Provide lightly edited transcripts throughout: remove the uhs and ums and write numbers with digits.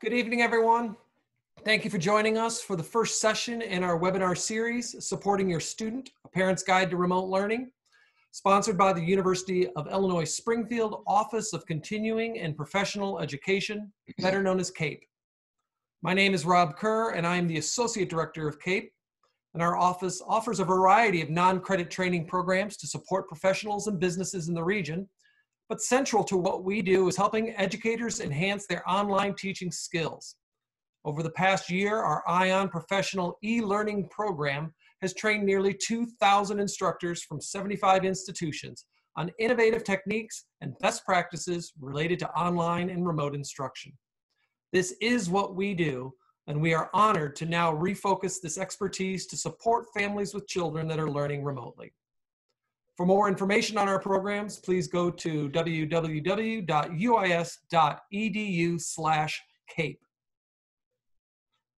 Good evening, everyone. Thank you for joining us for the first session in our webinar series, Supporting Your Student, A Parent's Guide to Remote Learning, sponsored by the University of Illinois Springfield Office of Continuing and Professional Education, better known as CAPE. My name is Rob Kerr, and I am the Associate Director of CAPE, and our office offers a variety of non-credit training programs to support professionals and businesses in the region. But central to what we do is helping educators enhance their online teaching skills. Over the past year, our ION Professional e-learning program has trained nearly 2,000 instructors from 75 institutions on innovative techniques and best practices related to online and remote instruction. This is what we do, and we are honored to now refocus this expertise to support families with children that are learning remotely. For more information on our programs, please go to www.uis.edu/CAPE.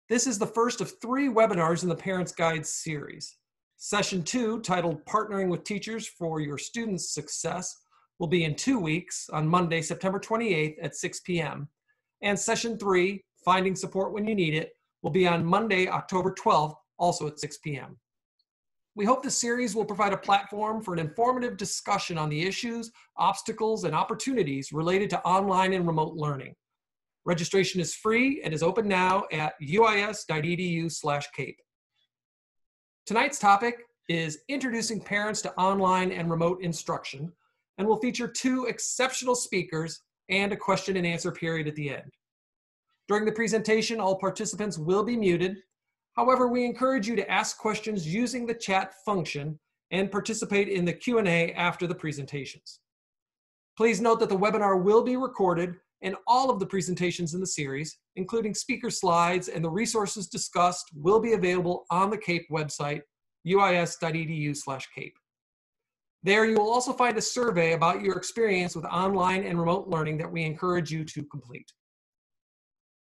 This is the first of 3 webinars in the Parents Guide series. Session 2, titled Partnering with Teachers for Your Students' Success, will be in 2 weeks on Monday, September 28th at 6 p.m. And Session 3, Finding Support When You Need It, will be on Monday, October 12th, also at 6 p.m. We hope this series will provide a platform for an informative discussion on the issues, obstacles, and opportunities related to online and remote learning. Registration is free and is open now at uis.edu/CAPE. Tonight's topic is introducing parents to online and remote instruction, and will feature 2 exceptional speakers and a question and answer period at the end. During the presentation, all participants will be muted. However, we encourage you to ask questions using the chat function and participate in the Q&A after the presentations. Please note that the webinar will be recorded, and all of the presentations in the series, including speaker slides and the resources discussed, will be available on the CAPE website, uis.edu/CAPE. There you will also find a survey about your experience with online and remote learning that we encourage you to complete.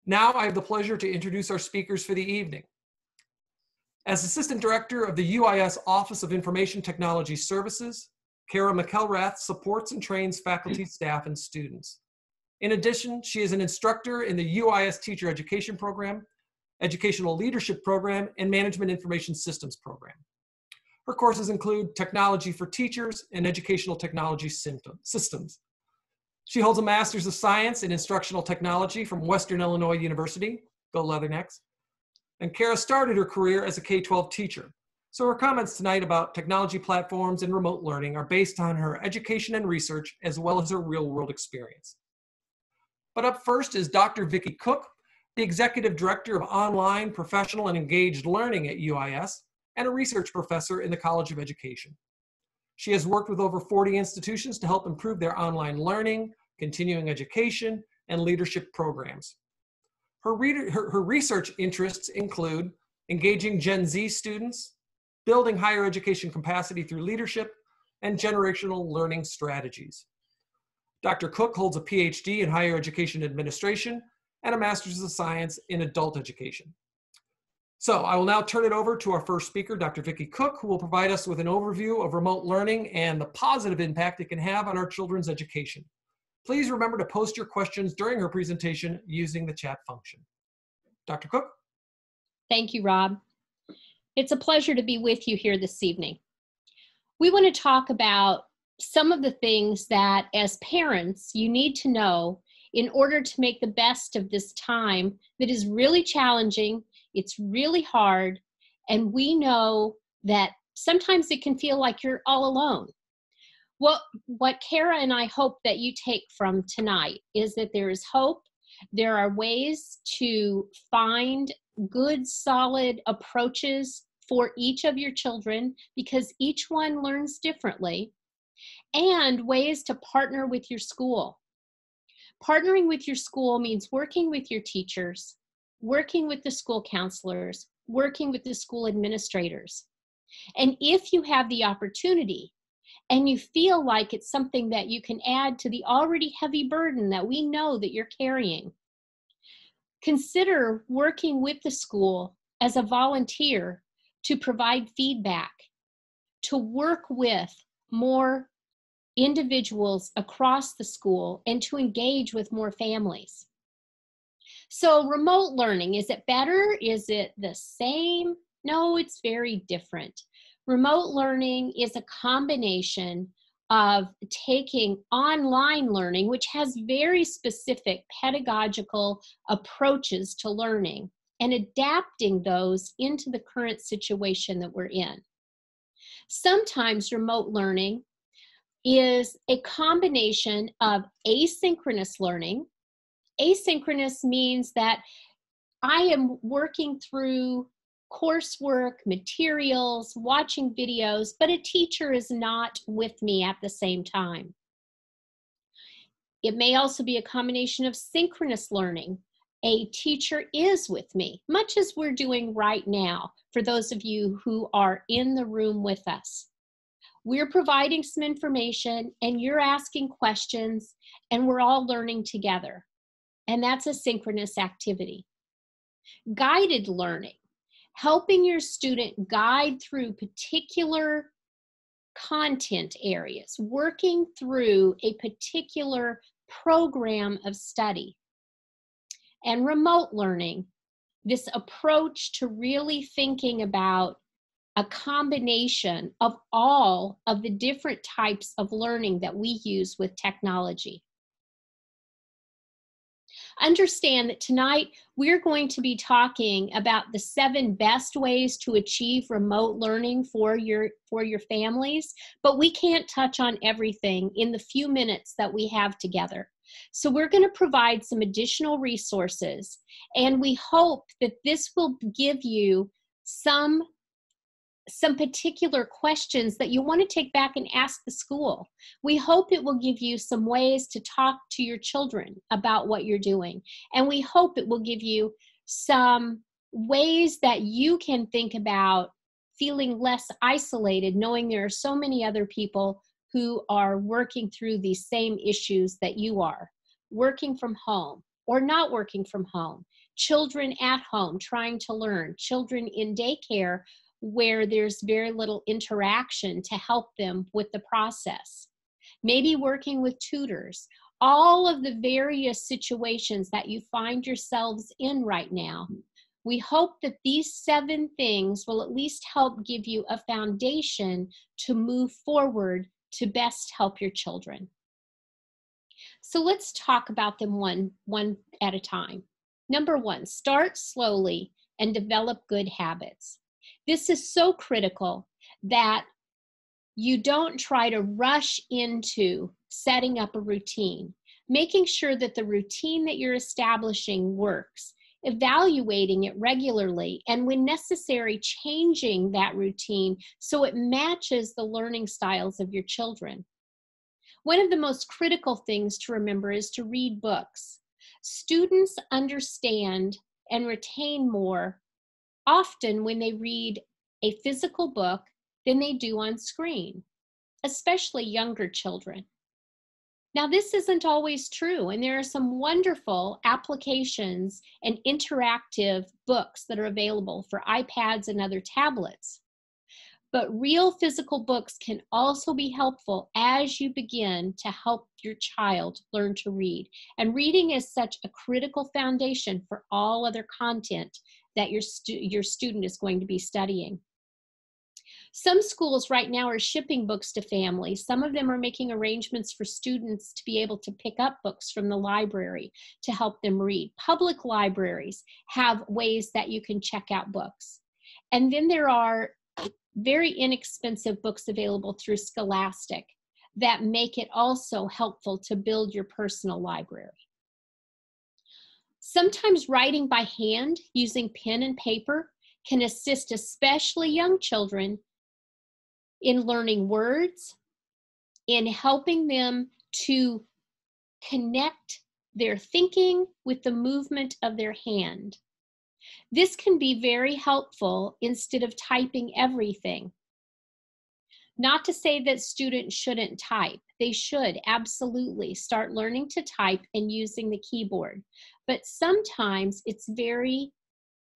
Now I have the pleasure to introduce our speakers for the evening. As Assistant Director of the UIS Office of Information Technology Services, Kara McElrath supports and trains faculty, staff, and students. In addition, she is an instructor in the UIS Teacher Education Program, Educational Leadership Program, and Management Information Systems Program. Her courses include Technology for Teachers and Educational Technology Systems. She holds a Master's of Science in Instructional Technology from Western Illinois University, go Leathernecks. And Kara started her career as a K-12 teacher. So her comments tonight about technology platforms and remote learning are based on her education and research, as well as her real-world experience. But up first is Dr. Vicki Cook, the Executive Director of Online, Professional, and Engaged Learning at UIS, and a research professor in the College of Education. She has worked with over 40 institutions to help improve their online learning, continuing education, and leadership programs. Her research interests include engaging Gen Z students, building higher education capacity through leadership, and generational learning strategies. Dr. Cook holds a PhD in Higher Education Administration and a Master's of Science in Adult Education. So I will now turn it over to our first speaker, Dr. Vicki Cook, who will provide us with an overview of remote learning and the positive impact it can have on our children's education. Please remember to post your questions during her presentation using the chat function. Dr. Cook? Thank you, Rob. It's a pleasure to be with you here this evening. We want to talk about some of the things that, as parents, you need to know in order to make the best of this time that is really challenging, it's really hard, and we know that sometimes it can feel like you're all alone. What Kara and I hope that you take from tonight is that there is hope. There are ways to find good, solid approaches for each of your children because each one learns differently, and ways to partner with your school. Partnering with your school means working with your teachers, working with the school counselors, working with the school administrators. And if you have the opportunity, and you feel like it's something that you can add to the already heavy burden that we know that you're carrying, consider working with the school as a volunteer to provide feedback, to work with more individuals across the school, and to engage with more families. So remote learning, is it better? Is it the same? No, it's very different. Remote learning is a combination of taking online learning, which has very specific pedagogical approaches to learning, and adapting those into the current situation that we're in. Sometimes remote learning is a combination of asynchronous learning. Asynchronous means that I am working through coursework, materials, watching videos, but a teacher is not with me at the same time. It may also be a combination of synchronous learning. A teacher is with me, much as we're doing right now, for those of you who are in the room with us. We're providing some information and you're asking questions and we're all learning together. And that's a synchronous activity. Guided learning, helping your student guide through particular content areas, working through a particular program of study. And remote learning, this approach to really thinking about a combination of all of the different types of learning that we use with technology. Understand that tonight we're going to be talking about the 7 best ways to achieve remote learning for your families, but we can't touch on everything in the few minutes that we have together. So we're going to provide some additional resources, and we hope that this will give you some particular questions that you want to take back and ask the school. We hope it will give you some ways to talk to your children about what you're doing. And we hope it will give you some ways that you can think about feeling less isolated, knowing there are so many other people who are working through these same issues that you are, working from home or not working from home, children at home trying to learn, children in daycare where there's very little interaction to help them with the process. Maybe working with tutors. All of the various situations that you find yourselves in right now. We hope that these 7 things will at least help give you a foundation to move forward to best help your children. So let's talk about them one at a time. Number 1, start slowly and develop good habits. This is so critical that you don't try to rush into setting up a routine, making sure that the routine that you're establishing works, evaluating it regularly, and when necessary, changing that routine so it matches the learning styles of your children. One of the most critical things to remember is to read books. Students understand and retain more often when they read a physical book than they do on screen, especially younger children. Now, this isn't always true, and there are some wonderful applications and interactive books that are available for iPads and other tablets. But real physical books can also be helpful as you begin to help your child learn to read. And reading is such a critical foundation for all other content that your student is going to be studying. Some schools right now are shipping books to families. Some of them are making arrangements for students to be able to pick up books from the library to help them read. Public libraries have ways that you can check out books. And then there are very inexpensive books available through Scholastic that make it also helpful to build your personal library. Sometimes writing by hand using pen and paper can assist especially young children in learning words, in helping them to connect their thinking with the movement of their hand. This can be very helpful instead of typing everything. Not to say that students shouldn't type. They should absolutely start learning to type and using the keyboard. But sometimes it's very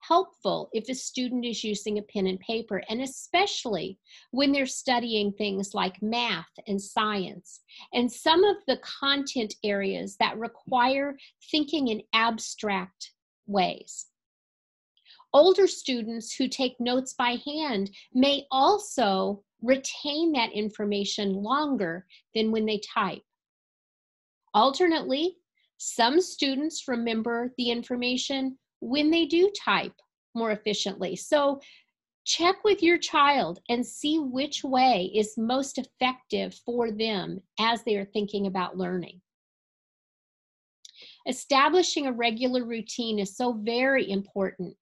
helpful if a student is using a pen and paper, and especially when they're studying things like math and science and some of the content areas that require thinking in abstract ways. Older students who take notes by hand may also retain that information longer than when they type. Alternately, some students remember the information when they do type more efficiently. So check with your child and see which way is most effective for them as they are thinking about learning. Establishing a regular routine is so very important.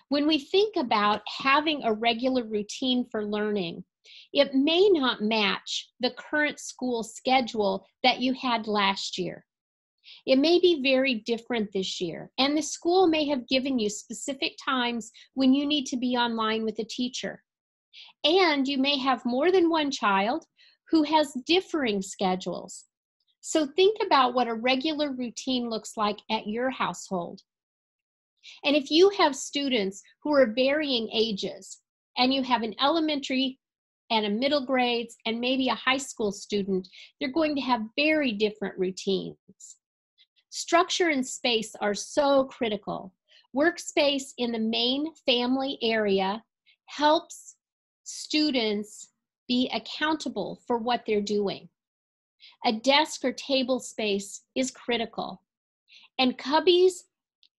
When we think about having a regular routine for learning, it may not match the current school schedule that you had last year. It may be very different this year, and the school may have given you specific times when you need to be online with a teacher. And you may have more than one child who has differing schedules. So think about what a regular routine looks like at your household. And if you have students who are varying ages, and you have an elementary and a middle grades and maybe a high school student, they're going to have very different routines. Structure and space are so critical. Workspace in the main family area helps students be accountable for what they're doing. A desk or table space is critical. And cubbies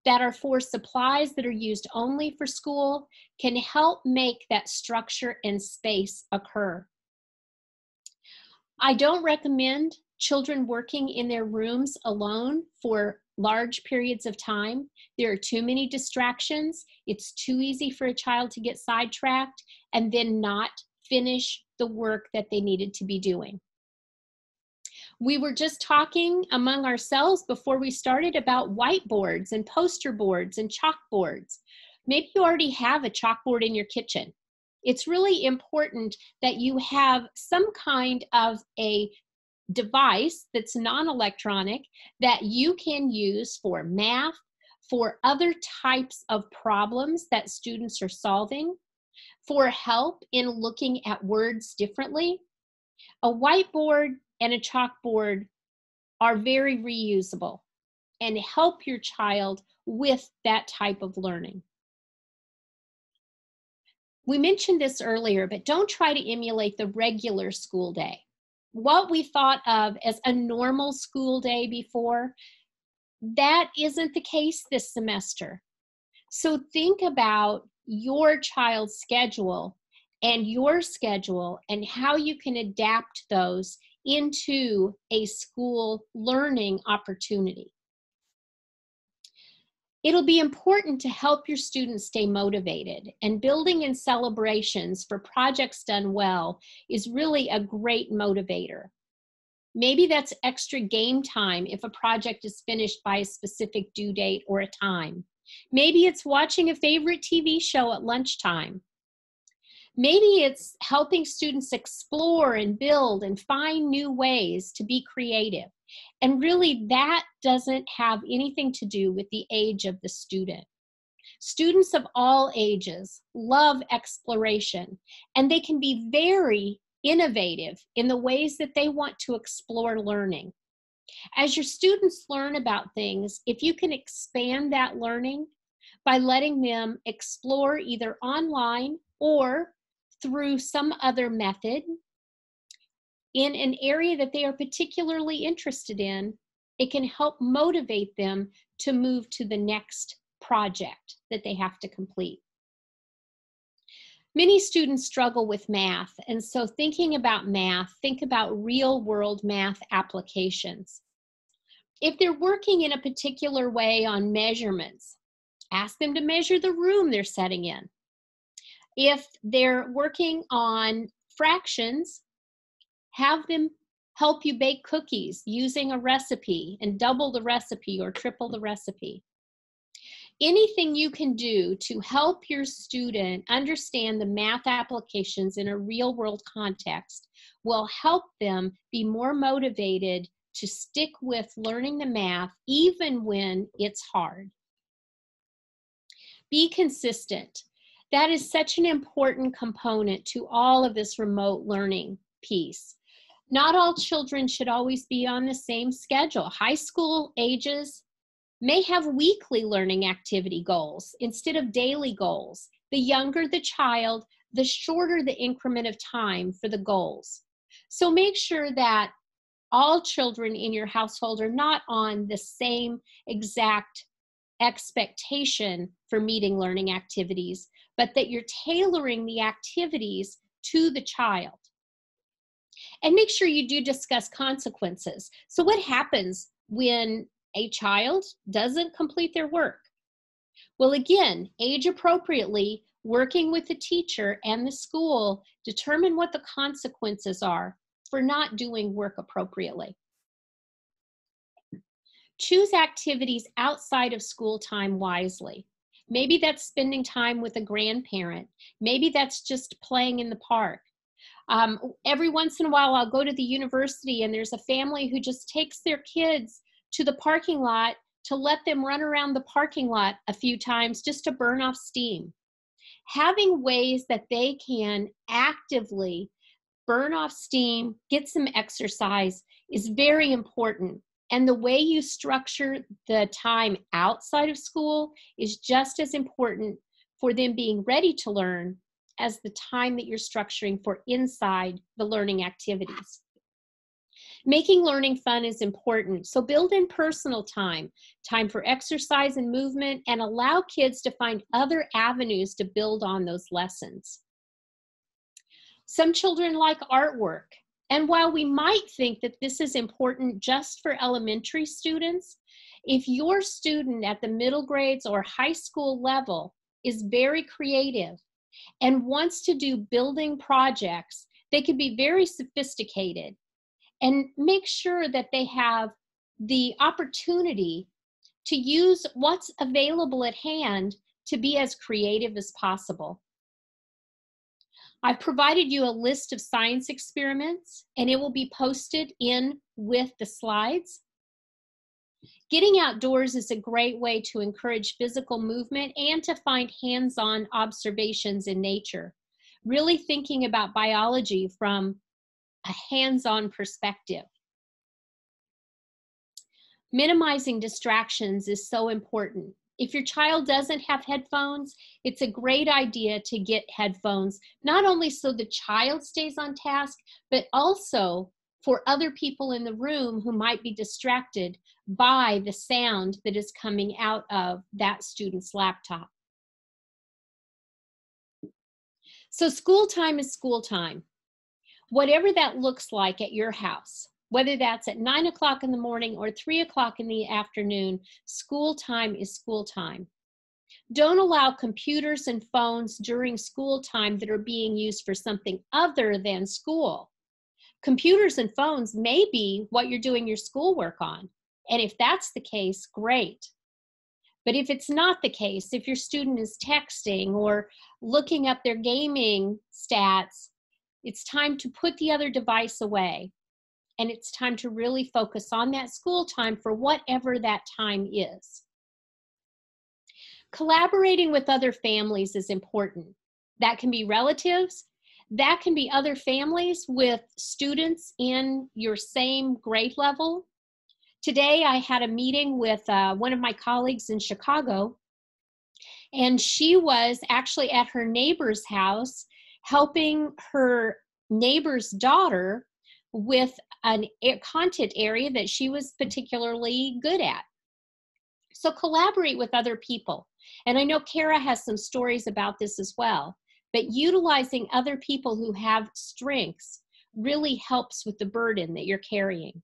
that are for supplies that are used only for school can help make that structure and space occur. I don't recommend children working in their rooms alone for large periods of time. There are too many distractions. It's too easy for a child to get sidetracked and then not finish the work that they needed to be doing. We were just talking among ourselves before we started about whiteboards and poster boards and chalkboards. Maybe you already have a chalkboard in your kitchen. It's really important that you have some kind of a device that's non-electronic that you can use for math, for other types of problems that students are solving, for help in looking at words differently. A whiteboard and a chalkboard are very reusable and help your child with that type of learning. We mentioned this earlier, but don't try to emulate the regular school day. What we thought of as a normal school day before, that isn't the case this semester. So think about your child's schedule and how you can adapt those into a school learning opportunity. It'll be important to help your students stay motivated, and building in celebrations for projects done well is really a great motivator. Maybe that's extra game time if a project is finished by a specific due date or a time. Maybe it's watching a favorite TV show at lunchtime. Maybe it's helping students explore and build and find new ways to be creative. And really, that doesn't have anything to do with the age of the student. Students of all ages love exploration, and they can be very innovative in the ways that they want to explore learning. As your students learn about things, if you can expand that learning by letting them explore either online or through some other method in an area that they are particularly interested in, it can help motivate them to move to the next project that they have to complete. Many students struggle with math, and so thinking about math, think about real-world math applications. If they're working in a particular way on measurements, ask them to measure the room they're setting in. If they're working on fractions, have them help you bake cookies using a recipe and double the recipe or triple the recipe. Anything you can do to help your student understand the math applications in a real-world context will help them be more motivated to stick with learning the math even when it's hard. Be consistent. That is such an important component to all of this remote learning piece. Not all children should always be on the same schedule. High school ages may have weekly learning activity goals instead of daily goals. The younger the child, the shorter the increment of time for the goals. So make sure that all children in your household are not on the same exact expectation for meeting learning activities, but that you're tailoring the activities to the child. And make sure you do discuss consequences. So what happens when a child doesn't complete their work? Well, again, age appropriately, working with the teacher and the school, determine what the consequences are for not doing work appropriately. Choose activities outside of school time wisely. Maybe that's spending time with a grandparent. Maybe that's just playing in the park. Every once in a while, I'll go to the university and there's a family who just takes their kids to the parking lot to let them run around the parking lot a few times just to burn off steam. Having ways that they can actively burn off steam, get some exercise is very important. And the way you structure the time outside of school is just as important for them being ready to learn as the time that you're structuring for inside the learning activities. Making learning fun is important, so build in personal time for exercise and movement, and allow kids to find other avenues to build on those lessons. Some children like artwork, and while we might think that this is important just for elementary students, if your student at the middle grades or high school level is very creative and wants to do building projects, they can be very sophisticated. And make sure that they have the opportunity to use what's available at hand to be as creative as possible. I've provided you a list of science experiments, and it will be posted in with the slides. Getting outdoors is a great way to encourage physical movement and to find hands-on observations in nature. Really thinking about biology from a hands-on perspective. Minimizing distractions is so important. If your child doesn't have headphones, it's a great idea to get headphones, not only so the child stays on task, but also for other people in the room who might be distracted by the sound that is coming out of that student's laptop. So school time is school time. Whatever that looks like at your house, whether that's at 9 o'clock in the morning or 3 o'clock in the afternoon, school time is school time. Don't allow computers and phones during school time that are being used for something other than school. Computers and phones may be what you're doing your schoolwork on. And if that's the case, great. But if it's not the case, if your student is texting or looking up their gaming stats, it's time to put the other device away, and it's time to really focus on that school time for whatever that time is. Collaborating with other families is important. That can be relatives, that can be other families with students in your same grade level. Today I had a meeting with one of my colleagues in Chicago, and she was actually at her neighbor's house helping her neighbor's daughter with a content area that she was particularly good at. So collaborate with other people. And I know Kara has some stories about this as well, but utilizing other people who have strengths really helps with the burden that you're carrying.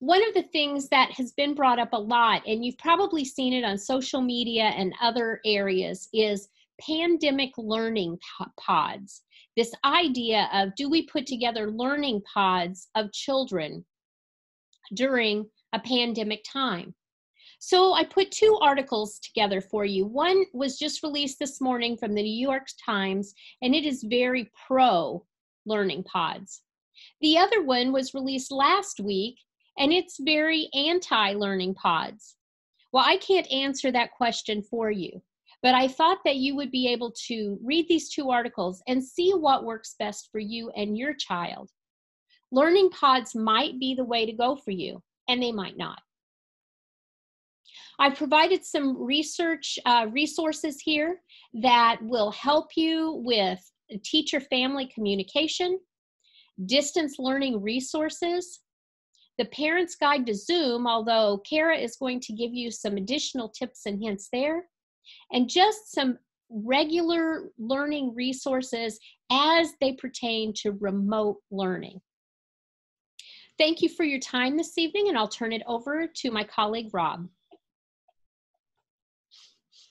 One of the things that has been brought up a lot, and you've probably seen it on social media and other areas, is pandemic learning pods. This idea of, do we put together learning pods of children during a pandemic time? So I put two articles together for you. One was just released this morning from the New York Times, and it is very pro learning pods. The other one was released last week, and it's very anti-learning pods. Well, I can't answer that question for you, but I thought that you would be able to read these two articles and see what works best for you and your child. Learning pods might be the way to go for you, and they might not. I provided some resources here that will help you with teacher-family communication, distance learning resources, the Parent's Guide to Zoom, although Kara is going to give you some additional tips and hints there, and just some regular learning resources as they pertain to remote learning. Thank you for your time this evening, and I'll turn it over to my colleague, Rob.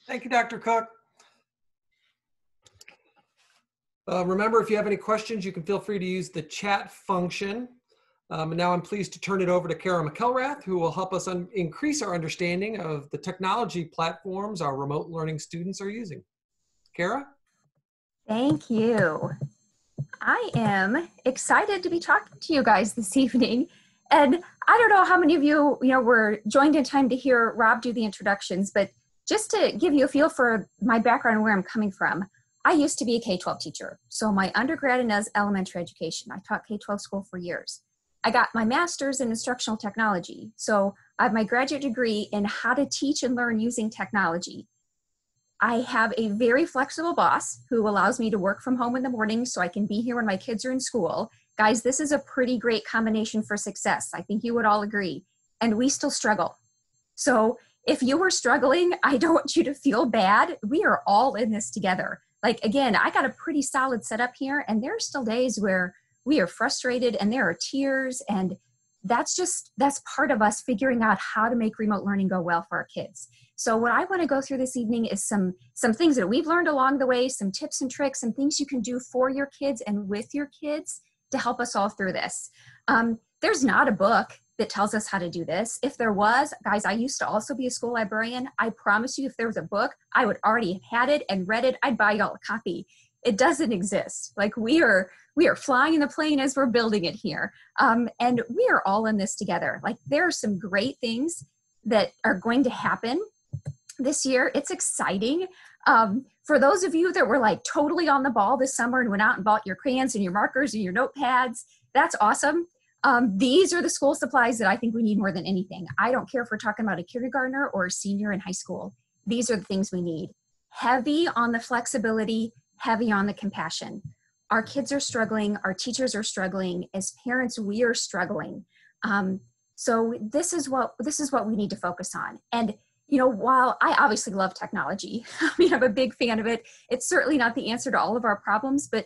Thank you, Dr. Cook. Remember, if you have any questions, you can feel free to use the chat function. And now I'm pleased to turn it over to Kara McElrath, who will help us increase our understanding of the technology platforms our remote learning students are using. Kara? Thank you. I am excited to be talking to you guys this evening. And I don't know how many of you, were joined in time to hear Rob do the introductions, but just to give you a feel for my background and where I'm coming from, I used to be a K-12 teacher. So my undergrad in elementary education, I taught K-12 school for years. I got my master's in instructional technology. So I have my graduate degree in how to teach and learn using technology. I have a very flexible boss who allows me to work from home in the morning so I can be here when my kids are in school. Guys, this is a pretty great combination for success. I think you would all agree. And we still struggle. So if you were struggling, I don't want you to feel bad. We are all in this together. Like, again, I got a pretty solid setup here, and there are still days where we are frustrated and there are tears, and that's part of us figuring out how to make remote learning go well for our kids. So what I want to go through this evening is some things that we've learned along the way, some tips and tricks, and things you can do for your kids and with your kids to help us all through this. There's not a book that tells us how to do this. If there was, guys, I used to also be a school librarian. I promise you, if there was a book, I would already have had it and read it. I'd buy y'all a copy. It doesn't exist. Like, we are flying in the plane as we're building it here. And we are all in this together. Like, there are some great things that are going to happen this year. It's exciting. For those of you that were like totally on the ball this summer and went out and bought your crayons and your markers and your notepads, that's awesome. These are the school supplies that I think we need more than anything. I don't care if we're talking about a kindergartner or a senior in high school. These are the things we need. Heavy on the flexibility, heavy on the compassion. Our kids are struggling. Our teachers are struggling. As parents, we are struggling. So this is what we need to focus on. And while I obviously love technology, I'm a big fan of it. It's certainly not the answer to all of our problems, but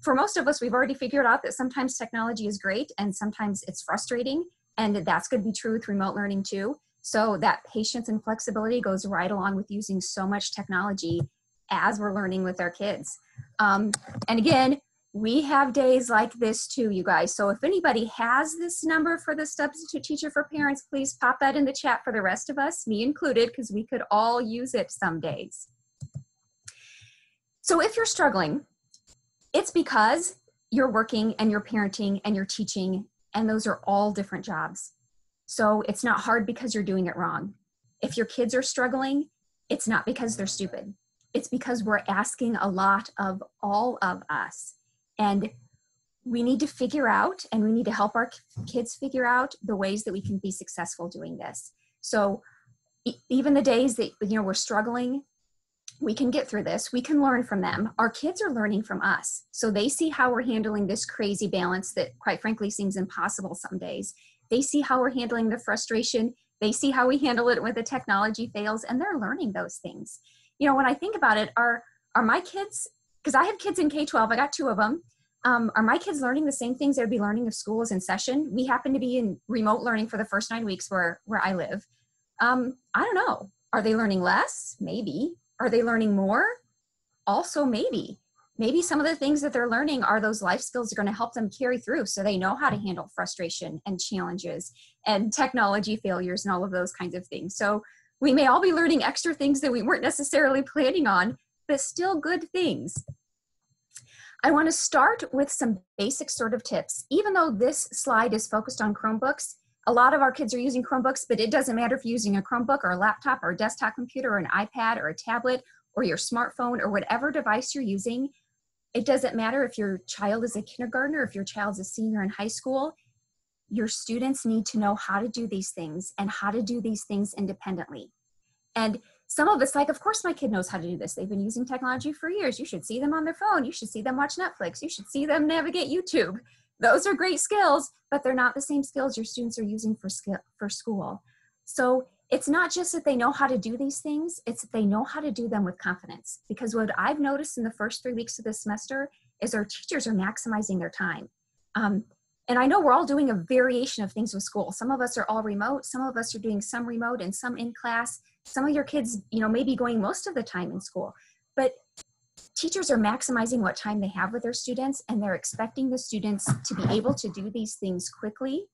for most of us, we've already figured out that sometimes technology is great and sometimes it's frustrating, and that's going to be true with remote learning too. So that patience and flexibility goes right along with using so much technology as we're learning with our kids. And again, we have days like this too, you guys. So if anybody has this number for the substitute teacher for parents, please pop that in the chat for the rest of us, me included, because we could all use it some days. So if you're struggling, it's because you're working and you're parenting and you're teaching, and those are all different jobs. So it's not hard because you're doing it wrong. If your kids are struggling, it's not because they're stupid. It's because we're asking a lot of all of us. And we need to figure out, and we need to help our kids figure out the ways that we can be successful doing this. So even the days that we're struggling, we can get through this. We can learn from them. Our kids are learning from us. So they see how we're handling this crazy balance that, quite frankly, seems impossible some days. They see how we're handling the frustration. They see how we handle it when the technology fails, and they're learning those things. When I think about it, are my kids, because I have kids in K-12, I got 2 of them. Are my kids learning the same things they would be learning if school was in session? We happen to be in remote learning for the first 9 weeks where I live. I don't know. Are they learning less? Maybe. Are they learning more? Also, maybe. Maybe some of the things that they're learning are those life skills that are going to help them carry through so they know how to handle frustration and challenges and technology failures and all of those kinds of things. So we may all be learning extra things that we weren't necessarily planning on, but still good things. I want to start with some basic sort of tips. Even though this slide is focused on Chromebooks, a lot of our kids are using Chromebooks, but it doesn't matter if you're using a Chromebook or a laptop or a desktop computer or an iPad or a tablet or your smartphone or whatever device you're using. It doesn't matter if your child is a kindergartner, if your child's a senior in high school. your students need to know how to do these things and how to do these things independently. And some of us, like, of course my kid knows how to do this. They've been using technology for years. You should see them on their phone. You should see them watch Netflix. You should see them navigate YouTube. Those are great skills, but they're not the same skills your students are using for school. So it's not just that they know how to do these things, it's that they know how to do them with confidence. Because what I've noticed in the first 3 weeks of this semester is our teachers are maximizing their time. And I know we're all doing a variation of things with school. Some of us are all remote. Some of us are doing some remote and some in class. Some of your kids, may be going most of the time in school. But teachers are maximizing what time they have with their students, and they're expecting the students to be able to do these things quickly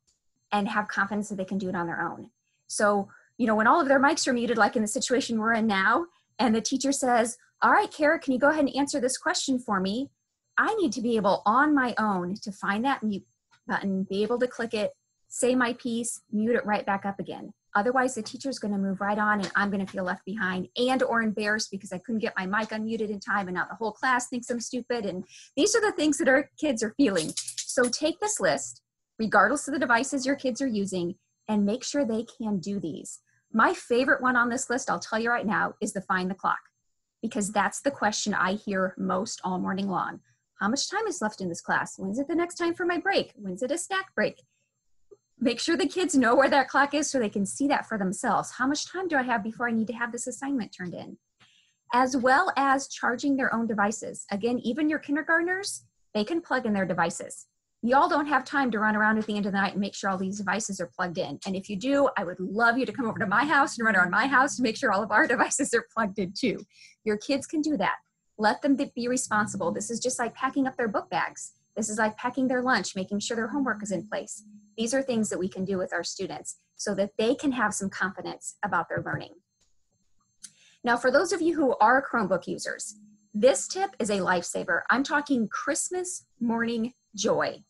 and have confidence that they can do it on their own. So, when all of their mics are muted, like in the situation we're in now, and the teacher says, all right, Kara, can you go ahead and answer this question for me? I need to be able on my own to find that mute button, be able to click it, say my piece, mute it right back up again. Otherwise, the teacher's going to move right on and I'm going to feel left behind and or embarrassed because I couldn't get my mic unmuted in time and now the whole class thinks I'm stupid. And these are the things that our kids are feeling. So take this list, regardless of the devices your kids are using, and make sure they can do these. My favorite one on this list, I'll tell you right now, is the find the clock, because that's the question I hear most all morning long. How much time is left in this class? When's it the next time for my break? When's it a snack break? Make sure the kids know where that clock is so they can see that for themselves. How much time do I have before I need to have this assignment turned in? As well as charging their own devices. Again, even your kindergartners, they can plug in their devices. Y'all don't have time to run around at the end of the night and make sure all these devices are plugged in. And if you do, I would love you to come over to my house and run around my house to make sure all of our devices are plugged in too. Your kids can do that. Let them be responsible. This is just like packing up their book bags. This is like packing their lunch, making sure their homework is in place. These are things that we can do with our students so that they can have some confidence about their learning. Now, for those of you who are Chromebook users, this tip is a lifesaver. I'm talking Christmas morning joy.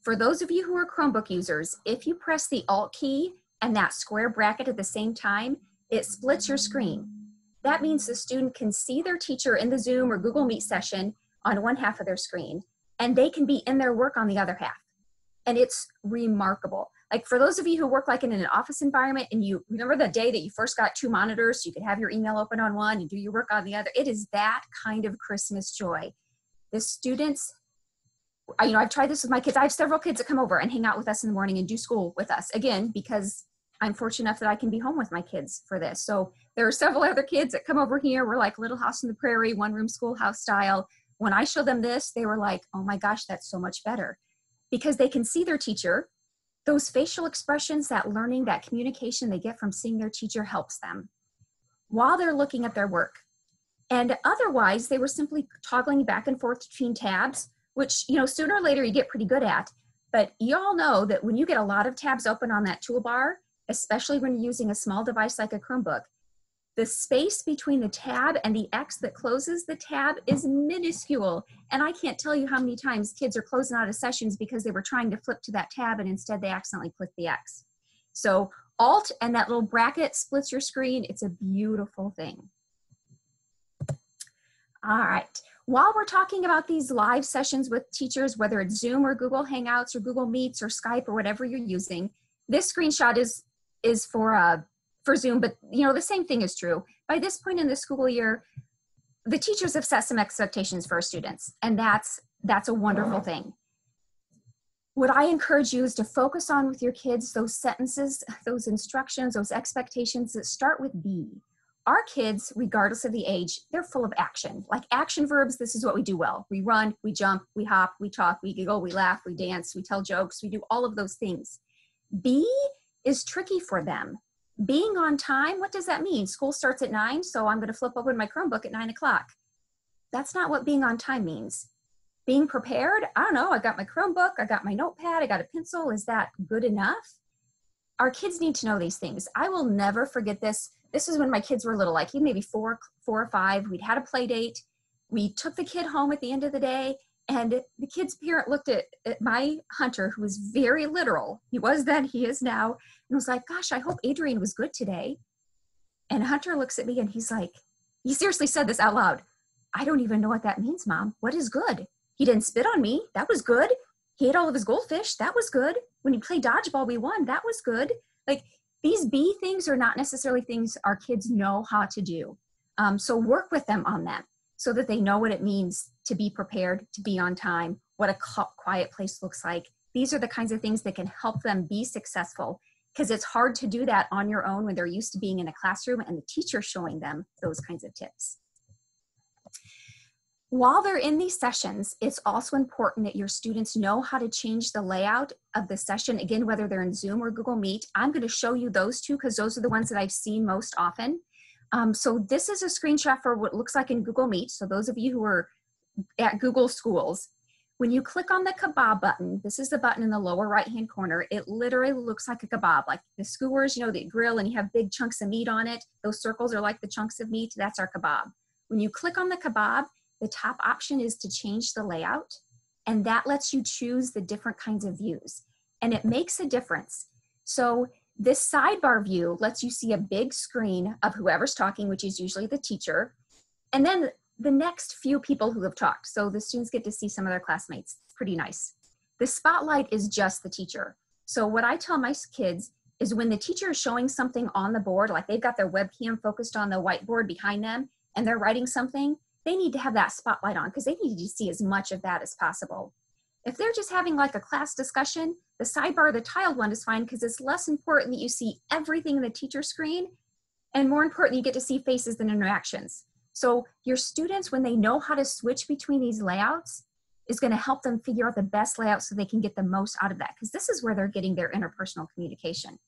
For those of you who are Chromebook users, if you press the Alt key and that square bracket at the same time, it splits your screen. That means the student can see their teacher in the Zoom or Google Meet session on one half of their screen, and they can be in their work on the other half. And it's remarkable. Like for those of you who work like in an office environment and you remember the day that you first got 2 monitors so you could have your email open on one and do your work on the other, it is that kind of Christmas joy. The students, I've tried this with my kids. I have several kids that come over and hang out with us in the morning and do school with us, again, because I'm fortunate enough that I can be home with my kids for this. So there are several other kids that come over here. We're like Little House on the Prairie, one room schoolhouse style. When I show them this, they were like, oh my gosh, that's so much better. Because they can see their teacher. Those facial expressions, that learning, that communication they get from seeing their teacher helps them while they're looking at their work. And otherwise, they were simply toggling back and forth between tabs, which, sooner or later you get pretty good at. But you all know that when you get a lot of tabs open on that toolbar, especially when you're using a small device like a Chromebook, the space between the tab and the X that closes the tab is minuscule. And I can't tell you how many times kids are closing out of sessions because they were trying to flip to that tab and instead they accidentally clicked the X. So Alt and that little bracket splits your screen. It's a beautiful thing. All right. While we're talking about these live sessions with teachers, whether it's Zoom or Google Hangouts or Google Meets or Skype or whatever you're using, this screenshot is for Zoom, but the same thing is true. By this point in the school year, the teachers have set some expectations for our students, and that's a wonderful thing. What I encourage you is to focus on with your kids those sentences, those instructions, those expectations that start with B. Our kids, regardless of the age, they're full of action. Like action verbs, this is what we do well. We run, we jump, we hop, we talk, we giggle, we laugh, we dance, we tell jokes, we do all of those things. B is tricky for them. Being on time, what does that mean? School starts at 9, so I'm going to flip open my Chromebook at 9 o'clock. That's not what being on time means. Being prepared, I don't know, I got my Chromebook, I got my notepad, I got a pencil. Is that good enough? Our kids need to know these things. I will never forget this. This is when my kids were little, like maybe 4 or 5. We'd had a play date. We took the kid home at the end of the day, and the kid's parent looked at my Hunter, who was very literal. He was then, he is now, and was like, gosh, I hope Adrian was good today. And Hunter looks at me and he's like, he seriously said this out loud. I don't even know what that means, Mom. What is good? He didn't spit on me. That was good. He ate all of his goldfish. That was good. When he played dodgeball, we won. That was good. Like, these B things are not necessarily things our kids know how to do. So work with them on them so that they know what it means to be prepared, to be on time, what a quiet place looks like. These are the kinds of things that can help them be successful, because it's hard to do that on your own when they're used to being in a classroom and the teacher showing them those kinds of tips. While they're in these sessions, it's also important that your students know how to change the layout of the session. Again, whether they're in Zoom or Google Meet, I'm going to show you those two because those are the ones that I've seen most often. So this is a screenshot for what it looks like in Google Meet. So those of you who are at Google Schools, when you click on the kebab button, this is the button in the lower right-hand corner, it literally looks like a kebab, like the skewers, you know, the grill, and you have big chunks of meat on it. Those circles are like the chunks of meat. That's our kebab. When you click on the kebab, the top option is to change the layout, and that lets you choose the different kinds of views, and it makes a difference. So this sidebar view lets you see a big screen of whoever's talking, which is usually the teacher, and then the next few people who have talked. So the students get to see some of their classmates. Pretty nice. The spotlight is just the teacher. So what I tell my kids is when the teacher is showing something on the board, like they've got their webcam focused on the whiteboard behind them and they're writing something, they need to have that spotlight on because they need to see as much of that as possible. If they're just having like a class discussion, the sidebar, the tiled one is fine because it's less important that you see everything in the teacher screen and more important you get to see faces and interactions. So your students, when they know how to switch between these layouts, is going to help them figure out the best layout so they can get the most out of that, because this is where they're getting their interpersonal communication.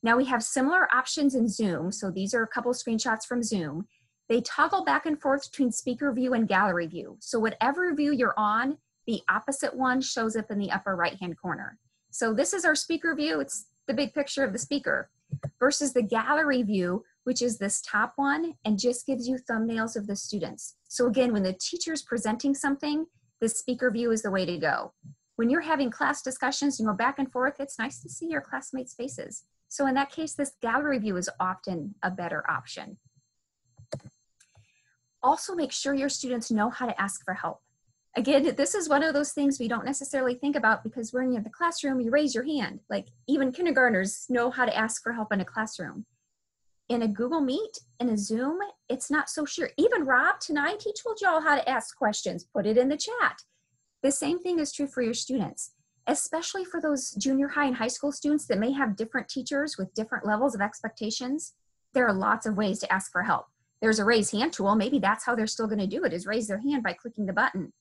Now we have similar options in Zoom. So these are a couple of screenshots from Zoom. They toggle back and forth between speaker view and gallery view. So whatever view you're on, the opposite one shows up in the upper right-hand corner. So this is our speaker view. It's the big picture of the speaker versus the gallery view, which is this top one and just gives you thumbnails of the students. So again, when the teacher's presenting something, the speaker view is the way to go. When you're having class discussions, you go back and forth, it's nice to see your classmates' faces. So in that case, this gallery view is often a better option. Also make sure your students know how to ask for help. Again, this is one of those things we don't necessarily think about because when you're in the classroom, you raise your hand. Like even kindergartners know how to ask for help in a classroom. In a Google Meet, in a Zoom, it's not so sure. Even Rob tonight, he told y'all how to ask questions, put it in the chat. The same thing is true for your students, especially for those junior high and high school students that may have different teachers with different levels of expectations. There are lots of ways to ask for help. There's a raise hand tool. Maybe that's how they're still going to do it, is raise their hand by clicking the button.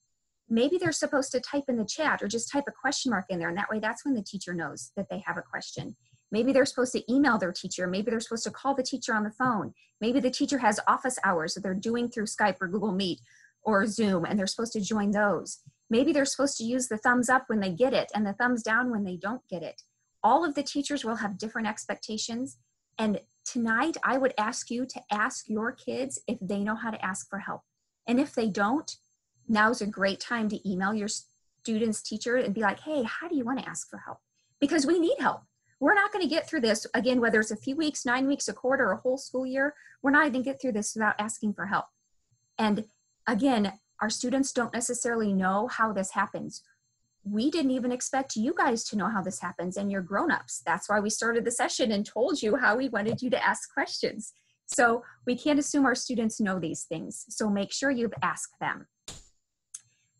Maybe they're supposed to type in the chat or just type a question mark in there, and that way that's when the teacher knows that they have a question. Maybe they're supposed to email their teacher. Maybe they're supposed to call the teacher on the phone. Maybe the teacher has office hours that they're doing through Skype or Google Meet or Zoom, and they're supposed to join those. Maybe they're supposed to use the thumbs up when they get it and the thumbs down when they don't get it. All of the teachers will have different expectations, and tonight I would ask you to ask your kids if they know how to ask for help. And if they don't, now's a great time to email your student's teacher and be like, hey, how do you want to ask for help? Because we need help. We're not going to get through this, again, whether it's a few weeks, 9 weeks, a quarter, a whole school year, we're not going to get through this without asking for help. And again, our students don't necessarily know how this happens. We didn't even expect you guys to know how this happens, and you're grown-ups. That's why we started the session and told you how we wanted you to ask questions. So we can't assume our students know these things. So make sure you've asked them.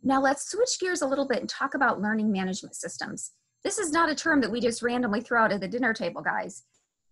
Now let's switch gears a little bit and talk about learning management systems. This is not a term that we just randomly throw out at the dinner table, guys,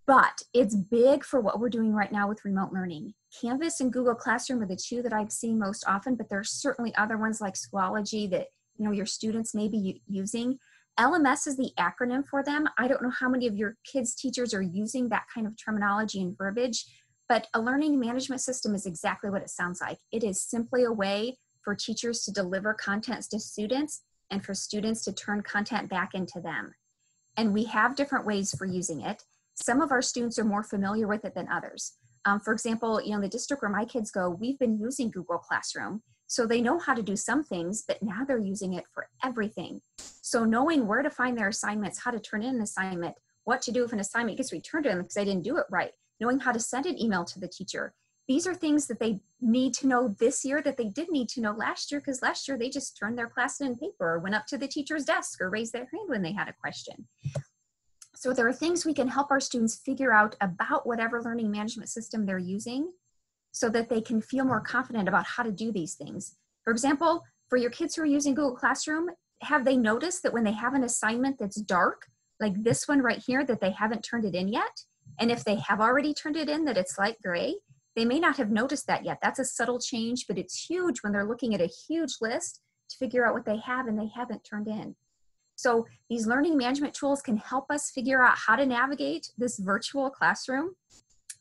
but it's big for what we're doing right now with remote learning. Canvas and Google Classroom are the two that I've seen most often, but there's certainly other ones like Schoology that your students may be using. LMS is the acronym for them. I don't know how many of your kids' teachers are using that kind of terminology and verbiage, but a learning management system is exactly what it sounds like. It is simply a way for teachers to deliver content to students and for students to turn content back into them. And we have different ways for using it. Some of our students are more familiar with it than others. For example, the district where my kids go, we've been using Google Classroom. So they know how to do some things, but now they're using it for everything. So knowing where to find their assignments, how to turn in an assignment, what to do if an assignment gets returned to them because they didn't do it right, knowing how to send an email to the teacher. these are things that they need to know this year that they did need to know last year, because last year they just turned their class in paper or went up to the teacher's desk or raised their hand when they had a question. So there are things we can help our students figure out about whatever learning management system they're using so that they can feel more confident about how to do these things. For example, for your kids who are using Google Classroom, have they noticed that when they have an assignment that's dark, like this one right here, that they haven't turned it in yet? And if they have already turned it in, that it's light gray? They may not have noticed that yet. That's a subtle change, but it's huge when they're looking at a huge list to figure out what they have and they haven't turned in. So these learning management tools can help us figure out how to navigate this virtual classroom,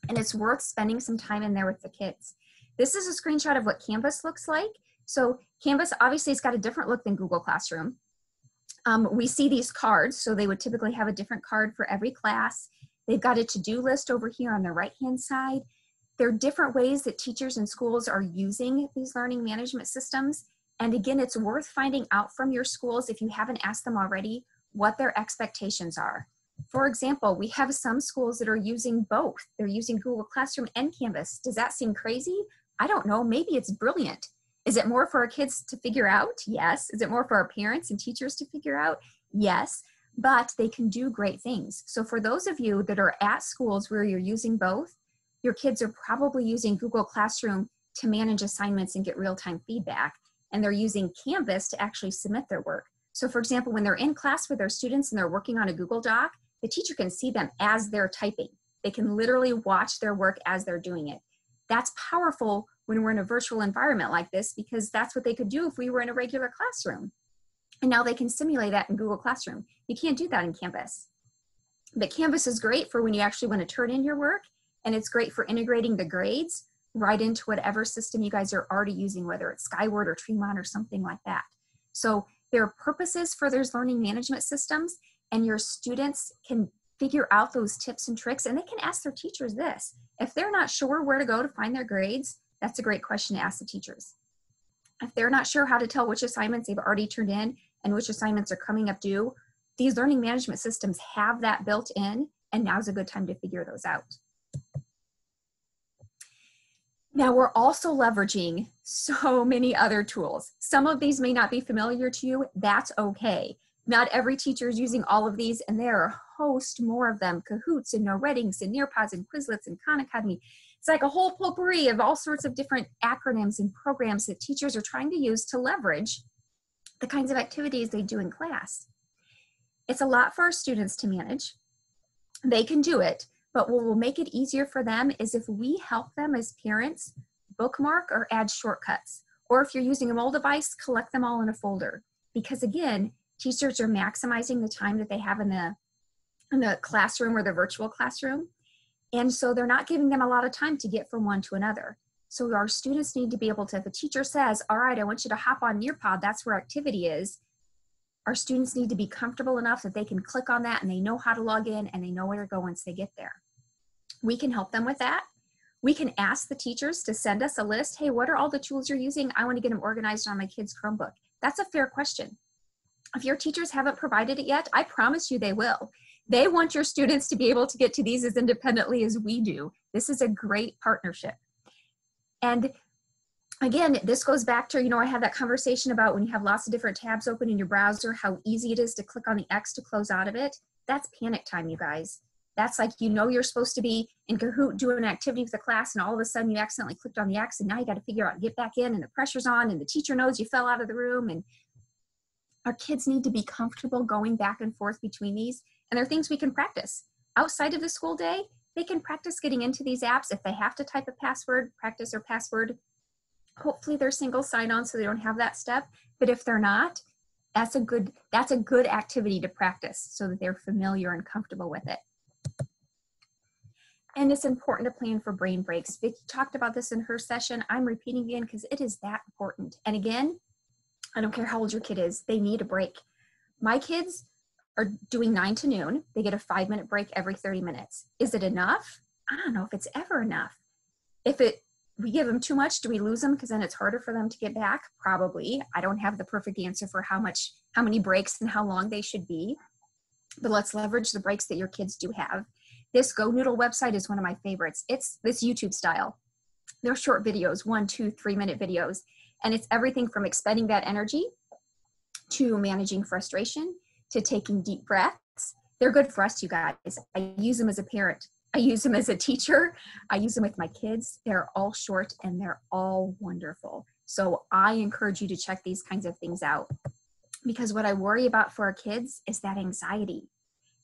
and it's worth spending some time in there with the kids. This is a screenshot of what Canvas looks like. So Canvas obviously has got a different look than Google Classroom. We see these cards, so they would typically have a different card for every class. They've got a to-do list over here on the right-hand side. There are different ways that teachers and schools are using these learning management systems. And again, it's worth finding out from your schools, if you haven't asked them already, what their expectations are. For example, we have some schools that are using both. They're using Google Classroom and Canvas. Does that seem crazy? I don't know. Maybe it's brilliant. Is it more for our kids to figure out? Yes. Is it more for our parents and teachers to figure out? Yes. But they can do great things. So for those of you that are at schools where you're using both, your kids are probably using Google Classroom to manage assignments and get real-time feedback. And they're using Canvas to actually submit their work. So for example, when they're in class with their students and they're working on a Google Doc, the teacher can see them as they're typing. They can literally watch their work as they're doing it. That's powerful when we're in a virtual environment like this, because that's what they could do if we were in a regular classroom. And now they can simulate that in Google Classroom. You can't do that in Canvas. But Canvas is great for when you actually want to turn in your work, and it's great for integrating the grades right into whatever system you guys are already using, whether it's Skyward or Tremont or something like that. So there are purposes for those learning management systems, and your students can figure out those tips and tricks, and they can ask their teachers this. If they're not sure where to go to find their grades, that's a great question to ask the teachers. If they're not sure how to tell which assignments they've already turned in and which assignments are coming up due, these learning management systems have that built in, and now's a good time to figure those out. Now we're also leveraging so many other tools. Some of these may not be familiar to you. That's okay. Not every teacher is using all of these, and there are a host more of them: Kahoots and NoReadings and Nearpods and Quizlets and Khan Academy. It's like a whole potpourri of all sorts of different acronyms and programs that teachers are trying to use to leverage the kinds of activities they do in class. It's a lot for our students to manage. They can do it, but what will make it easier for them is if we help them as parents bookmark or add shortcuts. Or if you're using a mobile device, collect them all in a folder. Because again, teachers are maximizing the time that they have in the classroom or the virtual classroom. And so they're not giving them a lot of time to get from one to another. So our students need to be able to, if a teacher says, all right, I want you to hop on Nearpod, that's where activity is, our students need to be comfortable enough that they can click on that and they know how to log in and they know where to go once they get there. We can help them with that. We can ask the teachers to send us a list. Hey, what are all the tools you're using? I want to get them organized on my kid's Chromebook. That's a fair question. If your teachers haven't provided it yet, I promise you they will. They want your students to be able to get to these as independently as we do. This is a great partnership. And again, this goes back to, I had that conversation about when you have lots of different tabs open in your browser, how easy it is to click on the X to close out of it. That's panic time, you guys. That's like, you're supposed to be in Kahoot doing an activity with the class, and all of a sudden you accidentally clicked on the X, and now you got to figure out how to get back in, and the pressure's on, and the teacher knows you fell out of the room. And our kids need to be comfortable going back and forth between these. And there are things we can practice. Outside of the school day, they can practice getting into these apps. If they have to type a password, practice their password. Hopefully they're single sign-on so they don't have that step. But if they're not, that's a good activity to practice so that they're familiar and comfortable with it. And it's important to plan for brain breaks. Vicki talked about this in her session. I'm repeating again because it is that important. And again, I don't care how old your kid is, they need a break. My kids are doing 9 to noon. They get a 5-minute break every 30 minutes. Is it enough? I don't know if it's ever enough. If we give them too much, do we lose them because then it's harder for them to get back? Probably. I don't have the perfect answer for how many breaks and how long they should be. But let's leverage the breaks that your kids do have. This Go Noodle website is one of my favorites. It's this YouTube style. They're short videos, 1, 2, 3-minute videos. And it's everything from expending that energy to managing frustration to taking deep breaths. They're good for us, you guys. I use them as a parent. I use them as a teacher. I use them with my kids. They're all short and they're all wonderful. So I encourage you to check these kinds of things out, because what I worry about for our kids is that anxiety.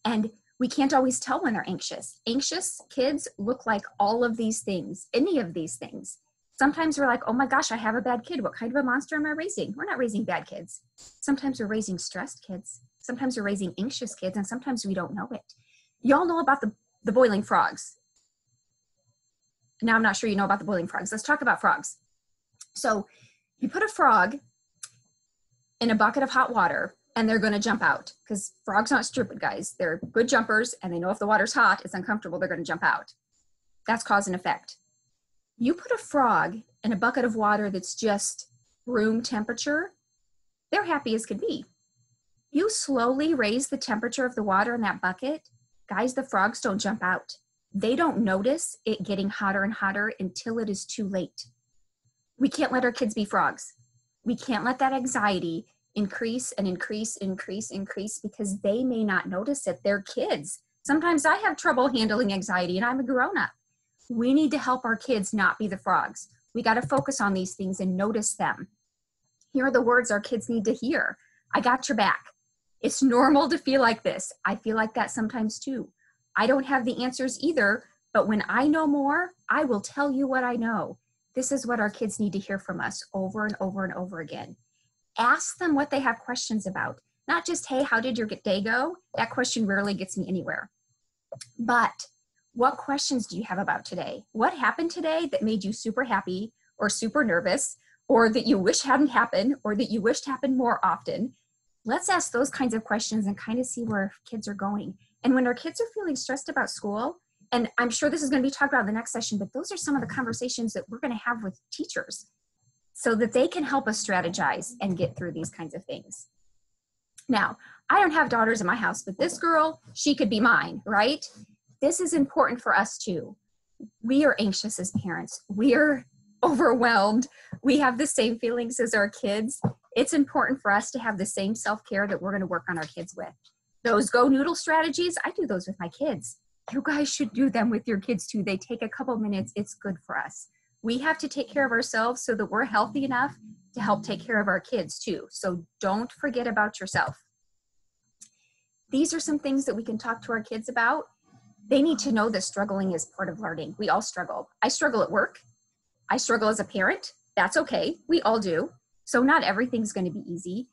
And we can't always tell when they're anxious. Anxious kids look like all of these things, any of these things. Sometimes we're like, oh my gosh, I have a bad kid. What kind of a monster am I raising? We're not raising bad kids. Sometimes we're raising stressed kids. Sometimes we're raising anxious kids, and sometimes we don't know it. Y'all know about the boiling frogs. Now, I'm not sure you know about the boiling frogs. Let's talk about frogs. So you put a frog in a bucket of hot water, and they're going to jump out, because frogs aren't stupid, guys. They're good jumpers, and they know if the water's hot, it's uncomfortable, they're going to jump out. That's cause and effect. You put a frog in a bucket of water that's just room temperature, they're happy as could be. You slowly raise the temperature of the water in that bucket, guys, the frogs don't jump out. They don't notice it getting hotter and hotter until it is too late. We can't let our kids be frogs. We can't let that anxiety increase and increase, because they may not notice it. They're kids. Sometimes I have trouble handling anxiety and I'm a grown-up. We need to help our kids not be the frogs. We got to focus on these things and notice them. Here are the words our kids need to hear. I got your back. It's normal to feel like this. I feel like that sometimes too. I don't have the answers either, but when I know more, I will tell you what I know. This is what our kids need to hear from us over and over and over again. Ask them what they have questions about. Not just, hey, how did your day go? That question rarely gets me anywhere. But what questions do you have about today? What happened today that made you super happy or super nervous, or that you wish hadn't happened, or that you wished happened more often? Let's ask those kinds of questions and kind of see where kids are going. And when our kids are feeling stressed about school, and I'm sure this is going to be talked about in the next session, but those are some of the conversations that we're going to have with teachers so that they can help us strategize and get through these kinds of things. Now, I don't have daughters in my house, but this girl, she could be mine, right? This is important for us too. We are anxious as parents. We're overwhelmed. We have the same feelings as our kids. It's important for us to have the same self-care that we're going to work on our kids with. Those go noodle strategies, I do those with my kids. You guys should do them with your kids too. They take a couple minutes. It's good for us. We have to take care of ourselves so that we're healthy enough to help take care of our kids too. So don't forget about yourself. These are some things that we can talk to our kids about. They need to know that struggling is part of learning. We all struggle. I struggle at work. I struggle as a parent. That's okay. We all do. So not everything's going to be easy.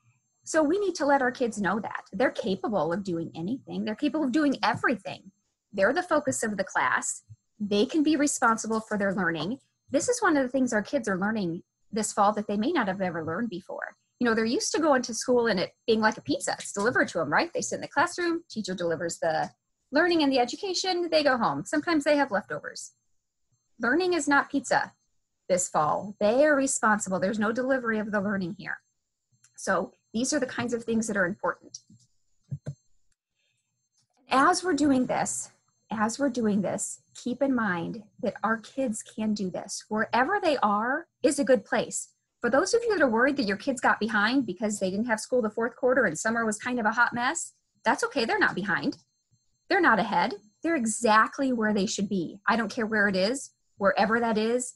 So we need to let our kids know that. They're capable of doing anything. They're capable of doing everything. They're the focus of the class. They can be responsible for their learning. This is one of the things our kids are learning this fall that they may not have ever learned before. You know, they're used to going to school and it being like a pizza. It's delivered to them, right? They sit in the classroom, teacher delivers the learning and the education, they go home. Sometimes they have leftovers. Learning is not pizza this fall. They are responsible. There's no delivery of the learning here. So these are the kinds of things that are important. As we're doing this, keep in mind that our kids can do this. Wherever they are is a good place. For those of you that are worried that your kids got behind because they didn't have school the fourth quarter and summer was kind of a hot mess, that's okay. They're not behind. They're not ahead. They're exactly where they should be. I don't care where it is. Wherever that is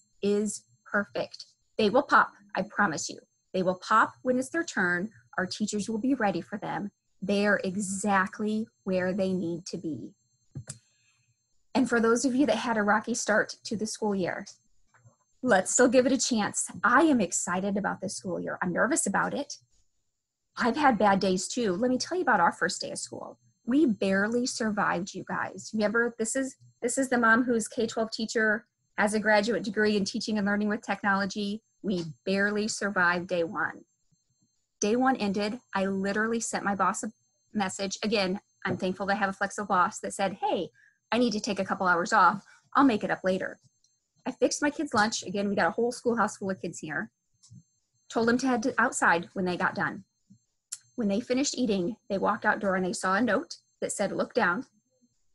perfect. They will pop, I promise you. They will pop when it's their turn. Our teachers will be ready for them. They're exactly where they need to be. And for those of you that had a rocky start to the school year, let's still give it a chance. I am excited about this school year. I'm nervous about it. I've had bad days too. Let me tell you about our first day of school. We barely survived, you guys. Remember, this is the mom who's K-12 teacher, has a graduate degree in teaching and learning with technology. We barely survived day one. Day one ended. I literally sent my boss a message. Again, I'm thankful to have a flexible boss that said, hey, I need to take a couple hours off. I'll make it up later. I fixed my kids' lunch. Again, we got a whole schoolhouse full of kids here. Told them to head outside when they got done. When they finished eating, they walked outdoor and they saw a note that said, look down.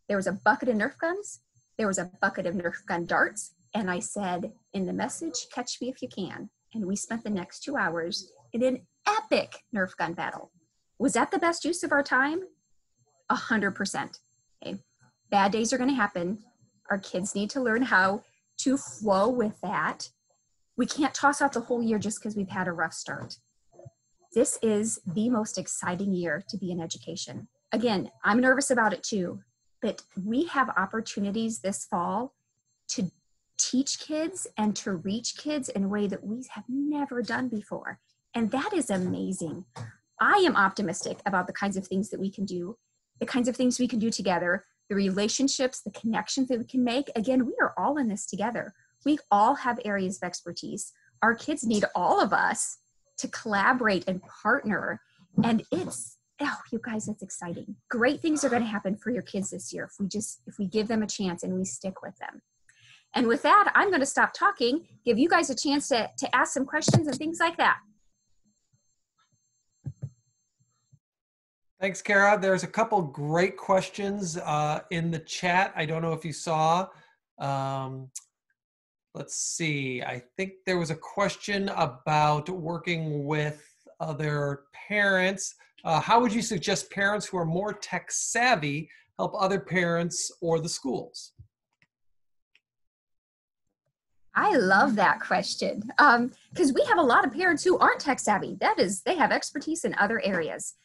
There was a bucket of Nerf guns. There was a bucket of Nerf gun darts. And I said, in the message, catch me if you can. And we spent the next 2 hours in an epic Nerf gun battle. Was that the best use of our time? 100%. Okay. Bad days are going to happen. Our kids need to learn how to flow with that. We can't toss out the whole year just because we've had a rough start. This is the most exciting year to be in education. Again, I'm nervous about it too, but we have opportunities this fall to teach kids and to reach kids in a way that we have never done before. And that is amazing. I am optimistic about the kinds of things that we can do, the kinds of things we can do together, the relationships, the connections that we can make. Again, we are all in this together. We all have areas of expertise. Our kids need all of us to collaborate and partner. And it's, oh, you guys, it's exciting. Great things are going to happen for your kids this year if we give them a chance and we stick with them. And with that, I'm going to stop talking, give you guys a chance to ask some questions and things like that. Thanks, Kara. There's a couple great questions in the chat. I don't know if you saw. Let's see. I think there was a question about working with other parents. How would you suggest parents who are more tech savvy help other parents or the schools? I love that question because we have a lot of parents who aren't tech savvy. That is, they have expertise in other areas.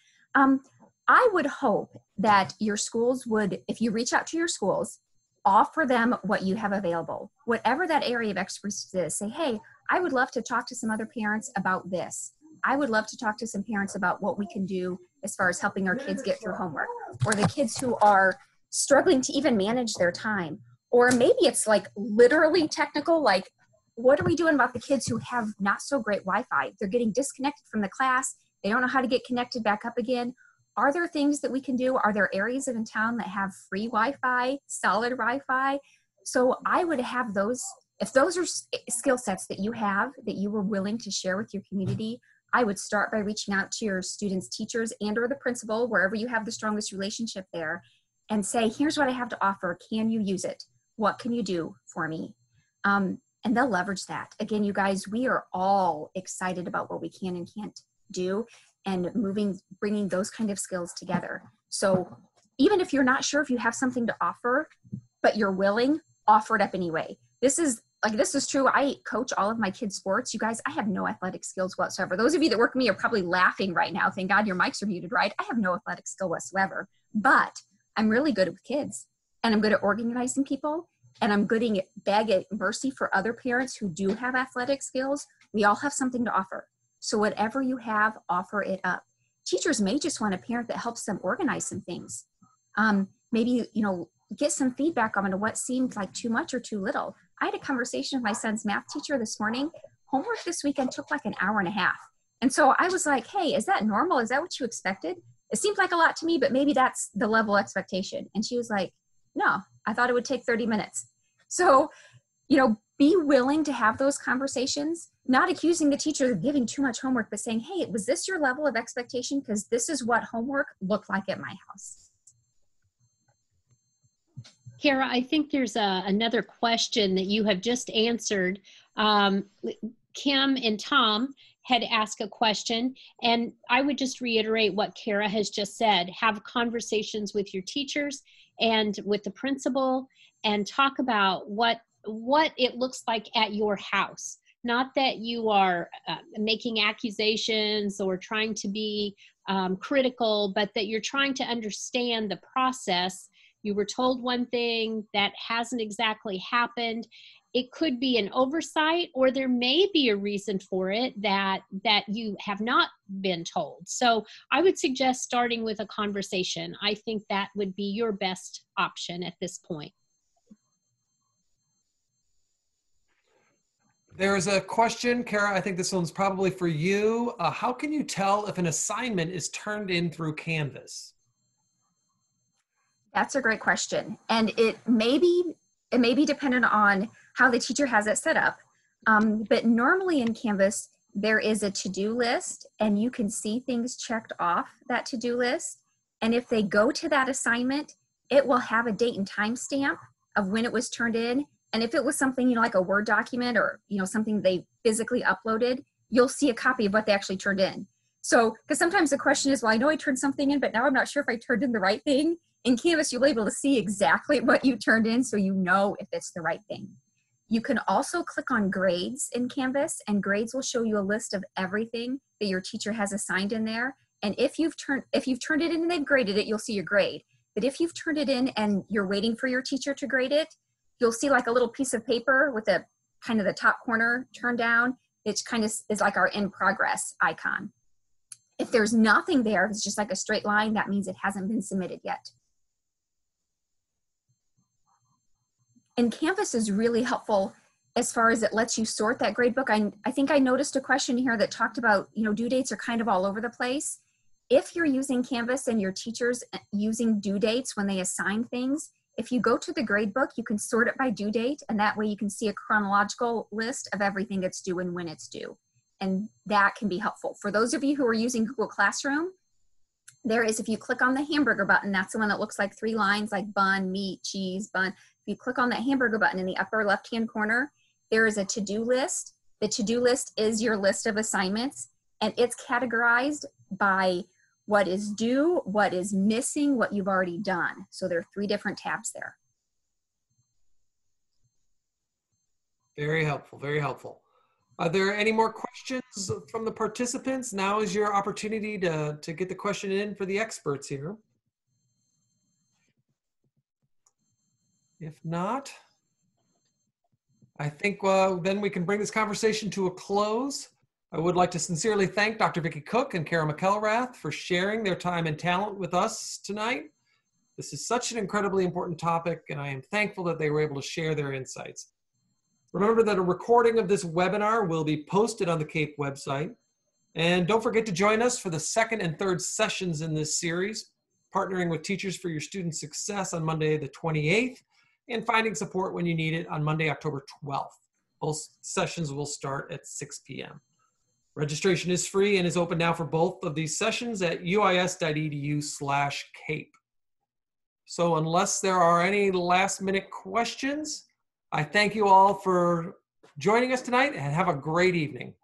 I would hope that your schools would, if you reach out to your schools, offer them what you have available. Whatever that area of expertise is, say, hey, I would love to talk to some other parents about this. I would love to talk to some parents about what we can do as far as helping our kids get through homework, or the kids who are struggling to even manage their time. Or maybe it's like literally technical, like what are we doing about the kids who have not so great Wi-Fi? They're getting disconnected from the class. They don't know how to get connected back up again. Are there things that we can do? Are there areas in town that have free Wi-Fi, solid Wi-Fi? So I would have those, if those are skill sets that you have, that you were willing to share with your community, I would start by reaching out to your students' teachers and or the principal, wherever you have the strongest relationship there, and say, here's what I have to offer. Can you use it? What can you do for me? And they'll leverage that. Again, you guys, we are all excited about what we can and can't do, and bringing those kind of skills together. So even if you're not sure if you have something to offer, but you're willing, offer it up anyway. This is true. I coach all of my kids' sports. You guys, I have no athletic skills whatsoever. Those of you that work with me are probably laughing right now. Thank God your mics are muted, right? I have no athletic skill whatsoever, but I'm really good with kids, and I'm good at organizing people, and I'm good at begging mercy for other parents who do have athletic skills. We all have something to offer. So whatever you have, offer it up. Teachers may just want a parent that helps them organize some things. Maybe, get some feedback on what seemed like too much or too little. I had a conversation with my son's math teacher this morning. Homework this weekend took like an hour and a half. And so I was like, hey, is that normal? Is that what you expected? It seems like a lot to me, but maybe that's the level expectation. And she was like, no, I thought it would take 30 minutes. So, be willing to have those conversations, not accusing the teacher of giving too much homework, but saying, hey, was this your level of expectation? Because this is what homework looked like at my house. Kara, I think there's another question that you have just answered. Kim and Tom had asked a question, and I would just reiterate what Kara has just said. Have conversations with your teachers and with the principal, and talk about what it looks like at your house. Not that you are making accusations or trying to be critical, but that you're trying to understand the process. You were told one thing that hasn't exactly happened. It could be an oversight, or there may be a reason for it that you have not been told. So I would suggest starting with a conversation. I think that would be your best option at this point. There's a question, Kara, I think this one's probably for you. How can you tell if an assignment is turned in through Canvas? That's a great question. And it may be dependent on how the teacher has it set up. But normally in Canvas, there is a to-do list, and you can see things checked off that to-do list. And if they go to that assignment, it will have a date and time stamp of when it was turned in, And if it was something, like a Word document or, something they physically uploaded, you'll see a copy of what they actually turned in. So, because sometimes the question is, well, I know I turned something in, but now I'm not sure if I turned in the right thing. In Canvas, you'll be able to see exactly what you turned in so you know if it's the right thing. You can also click on grades in Canvas, and grades will show you a list of everything that your teacher has assigned in there. And if you've turned it in and they've graded it, you'll see your grade. But if you've turned it in and you're waiting for your teacher to grade it, you'll see like a little piece of paper with a kind of the top corner turned down. It kind of is like our in progress icon. If there's nothing there, if it's just like a straight line, that means it hasn't been submitted yet. And Canvas is really helpful as far as it lets you sort that gradebook. I think I noticed a question here that talked about, due dates are kind of all over the place. If you're using Canvas and your teacher's using due dates when they assign things, if you go to the gradebook, you can sort it by due date, and that way you can see a chronological list of everything that's due and when it's due. And that can be helpful. For those of you who are using Google Classroom, if you click on the hamburger button, that's the one that looks like 3 lines like bun, meat, cheese, bun. If you click on that hamburger button in the upper left-hand corner, there is a to-do list. The to-do list is your list of assignments, and it's categorized by what is due, what is missing, what you've already done. So there are 3 different tabs there. Very helpful, very helpful. Are there any more questions from the participants? Now is your opportunity to get the question in for the experts here. If not, I think then we can bring this conversation to a close. I would like to sincerely thank Dr. Vicki Cook and Kara McElrath for sharing their time and talent with us tonight. This is such an incredibly important topic, and I am thankful that they were able to share their insights. Remember that a recording of this webinar will be posted on the CAPE website. And don't forget to join us for the 2nd and 3rd sessions in this series, partnering with Teachers for Your Student Success on Monday the 28th, and finding support when you need it on Monday, October 12th. Both sessions will start at 6 p.m. Registration is free and is open now for both of these sessions at uis.edu/CAPE. So unless there are any last-minute questions, I thank you all for joining us tonight and have a great evening.